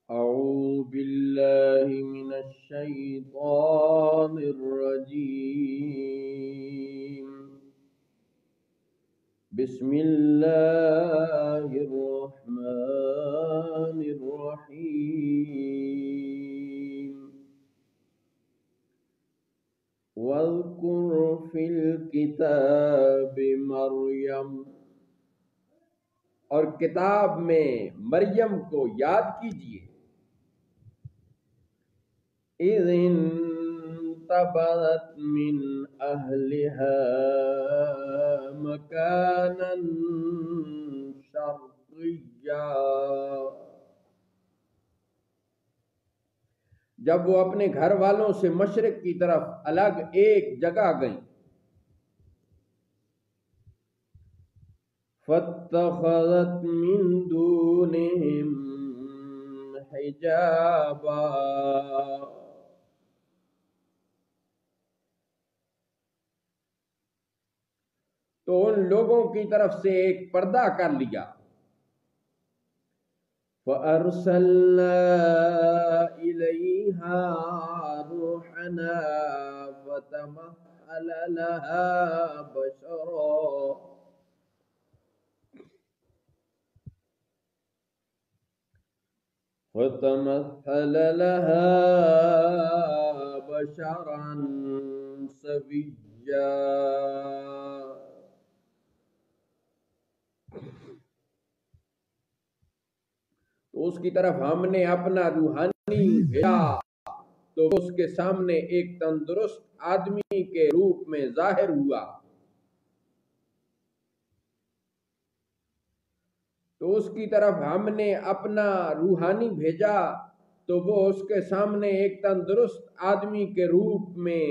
أعوذ بالله من الشيطان الرجيم. بسم الله الرحمن الرحيم. واذكر في الكتاب مریم، اور کتاب میں مریم کو یاد کیجیے. اذ انتبذت من اہلها مکانا شرقیا، جب وہ اپنے گھر والوں سے مشرق کی طرف الگ ایک جگہ گئیں. فاتخذت من دونهم حجابا، تو ان لوگوں کی طرف سے ایک پردہ کر لیا. فَأَرْسَلْنَا إِلَيْهَا رُوحَنَا فَتَمَثَّلَ لَهَا بَشَرًا سَوِيًّا. تو اس کی طرف ہم نے اپنا روحانی بھیجا تو اس کے سامنے ایک تندرست آدمی کے روپ میں ظاہر ہوا. تو اس کی طرف ہم نے اپنا روحانی بھیجا تو وہ اس کے سامنے ایک تندرست آدمی کے روپ میں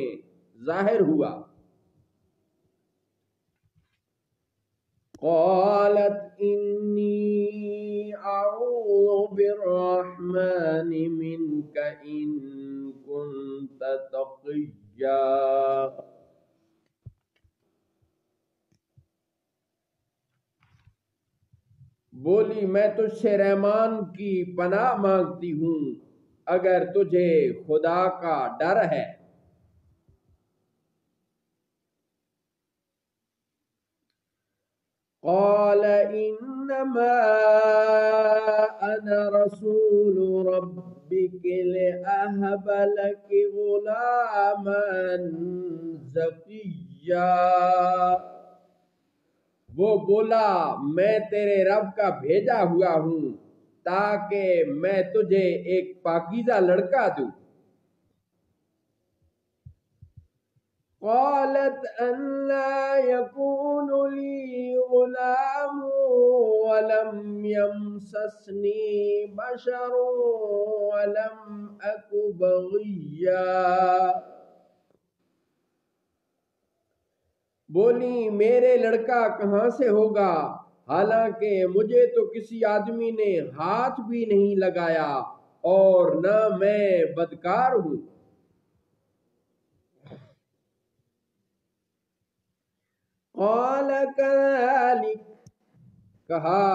ظاہر ہوا. قالت انی اعوذ بالرحمن منک ان کنت تقیا. بولی میں تجھ سے رحمان کی پناہ مانگتی ہوں اگر تجھے خدا کا ڈر ہے. قال انما انا رسول ربک لاہب لک غلاما زکیا. وہ بولا میں تیرے رب کا بھیجا ہوا ہوں تاکہ میں تجھے ایک پاکیزہ لڑکا دوں. قالت أَنَّىٰ يَكُونُ لِي غُلَامٌ وَلَمْ يَمْسَسْنِي بَشَرٌ وَلَمْ أَكُ بَغِيًّا. بولی میرے لڑکا کہاں سے ہوگا حالانکہ مجھے تو کسی آدمی نے ہاتھ بھی نہیں لگایا اور نہ میں بدکار ہوں. قال كذلك، کہا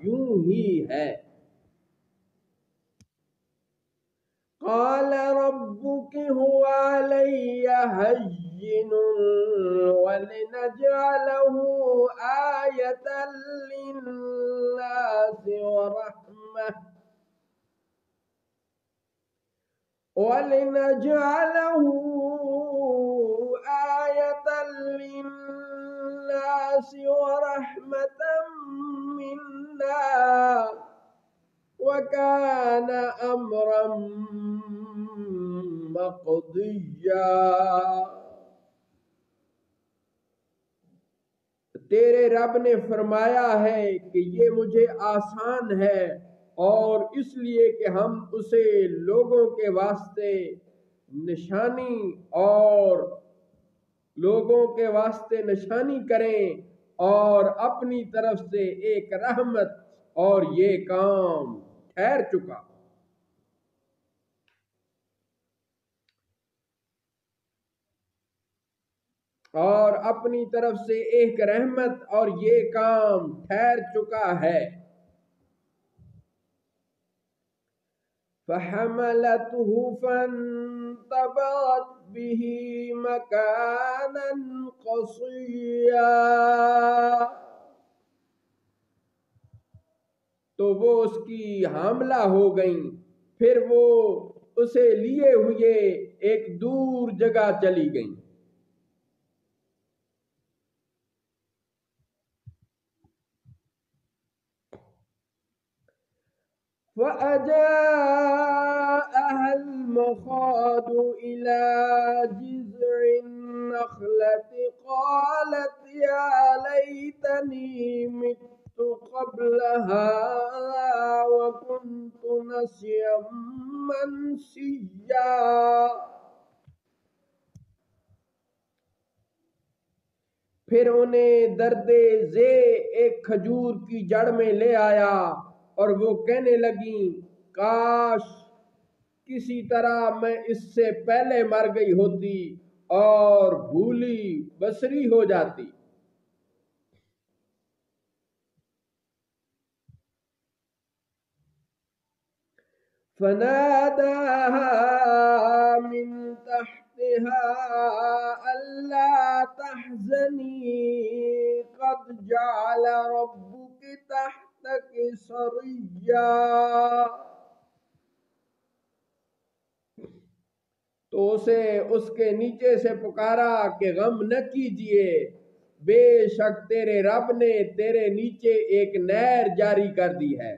یوں ہی ہے. قال ربك هو علي هين ولنجعله آية للناس ورحمة منا وكان أمرا مقضيا. تیرے رب نے فرمایا ہے کہ یہ مجھے آسان ہے اور اس لیے کہ ہم اسے لوگوں کے واسطے نشانی کریں اور اپنی طرف سے ایک رحمت، اور یہ کام ٹھہر چکا. اور اپنی طرف سے ایک رحمت اور یہ کام ٹھہر چکا ہے. فحملته فانتبذت به مكانا قصيا، تو وہ اس کی حاملہ ہو گئیں، پھر وہ اسے لیے ہوئے ایک دور جگہ چلی گئیں۔ فأجاءها المخاض إلى جذع النخلة قالت يا ليتني مت قبل هذا وكنت نسيا منسيا، پھر انہیں درد ذی ایک کھجور کی جڑ میں لے آیا اور وہ کہنے لگیں کاش کسی طرح میں اس سے پہلے مر گئی ہوتی اور بھولی بسری ہو جاتی۔ فناداها من تحتها ألا تحزني قد جعل ربك تحتك سريا، تو اسے اس کے نیچے سے پکارا کہ غم نہ کیجئے، بے شک تیرے رب نے تیرے نیچے ایک نہر جاری کر دی ہے۔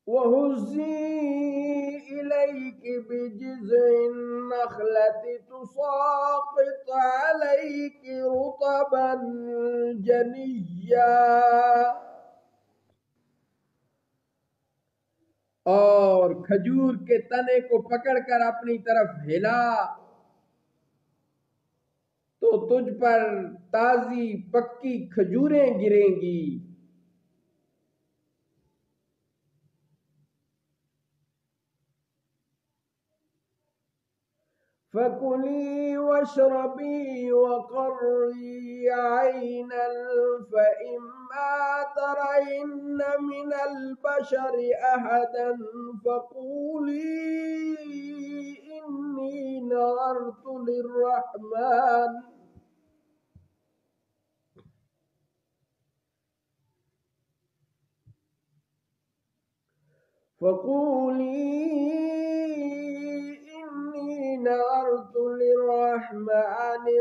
وَهُزِّي إِلَيْكِ بِجِذْعِ النَّخْلَةِ تُسَاقِطْ عَلَيْكِ رُطَبًا جَنِيًّا، اور کھجور کے تنے کو پکڑ کر اپنی طرف ہلا تو تجھ پر تازی پکی کھجوریں گریں گی۔ فَكُلِي وَاشْرَبِي وَقَرِّي عَيْنًا فَإِمَّا تَرَيِنَّ مِنَ الْبَشَرِ أَحَدًا فَقُولِي إِنِّي نَذَرْتُ لِلرَّحْمَنِ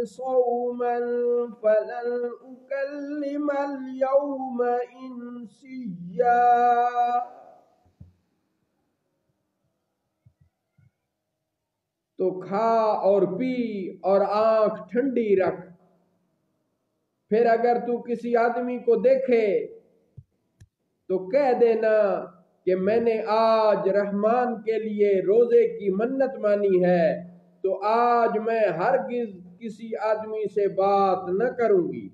صوما فلن أكلم اليوم إنسيا، تو کھا اور پی اور آنکھ ٹھنڈی رکھ، پھر اگر تو کسی آدمی کو دیکھے تو کہہ دینا کہ میں نے آج رحمان کے لیے روزے کی منت مانی ہے، تو آج میں ہرگز کسی آدمی سے بات نہ کروں گی۔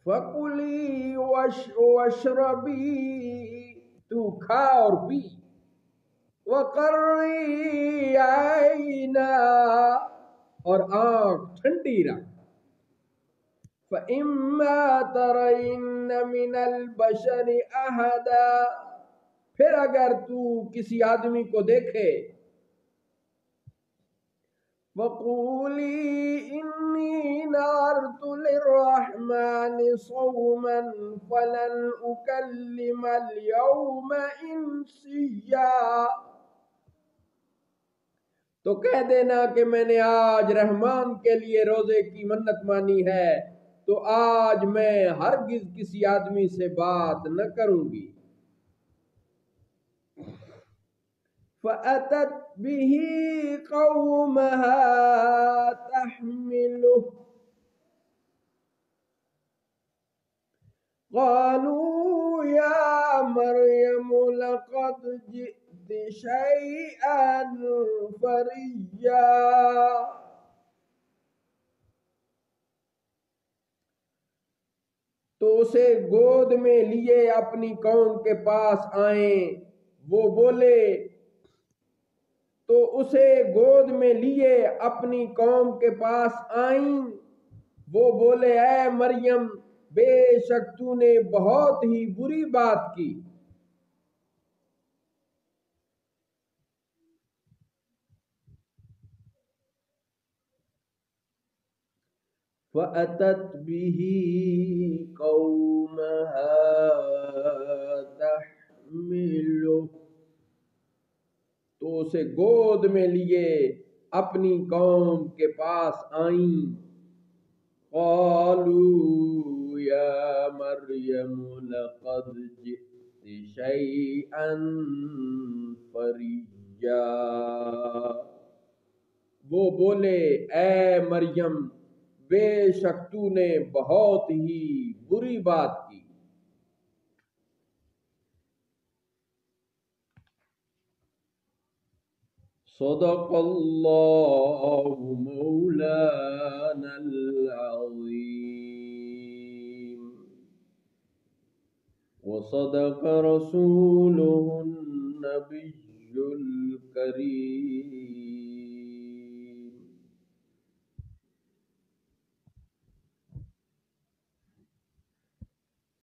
فَكُلِي وَاشْرَبِي، تو کھا اور پی، وَقَرِّي عَيْنًا، اور آنکھ ٹھنڈی رکھ، فَإِمَّا تَرَيِنَّ مِنَ الْبَشَرِ أَحَدًا، پھر اگر تو کسی آدمی کو دیکھے وَقُولِي إِنِّي نَذَرْتُ لِلرَّحْمَنِ صَوْمًا فَلَنْ أُكَلِّمَ الْيَوْمَ إِنسِيًّا، تو کہہ دینا کہ میں نے آج رحمان کے لیے روزے کی منت مانی ہے، تو آج میں ہرگز کسی آدمی سے بات نہ کروں گی۔ فَأَتَتْ بِهِ قَوْمَهَا تَحْمِلُهُ قَالُوا يَا مَرْيَمُ لَقَدْ جِئْتِ شَيْئًا فَرِيًّا، تو اسے گود میں لیے اپنی قوم کے پاس آئیں، وہ بولے تو اسے گود میں لیے اپنی قوم کے پاس آئیں، وہ بولے اے مریم بے شک تو نے بہت ہی بری بات کی۔ فَأَتَتْ بِهِ قَوْمَهَا تَحْمِلُهُ، تو اسے گود میں لیے اپنی قوم کے پاس آئیں۔ قالوا یا مریم لقد جئت شیئا فریا، وہ بولے اے مریم بے شک تو نے بہت ہی بری بات کی۔ صدق اللہ مولانا العظیم وصدق رسوله النبی الکریم۔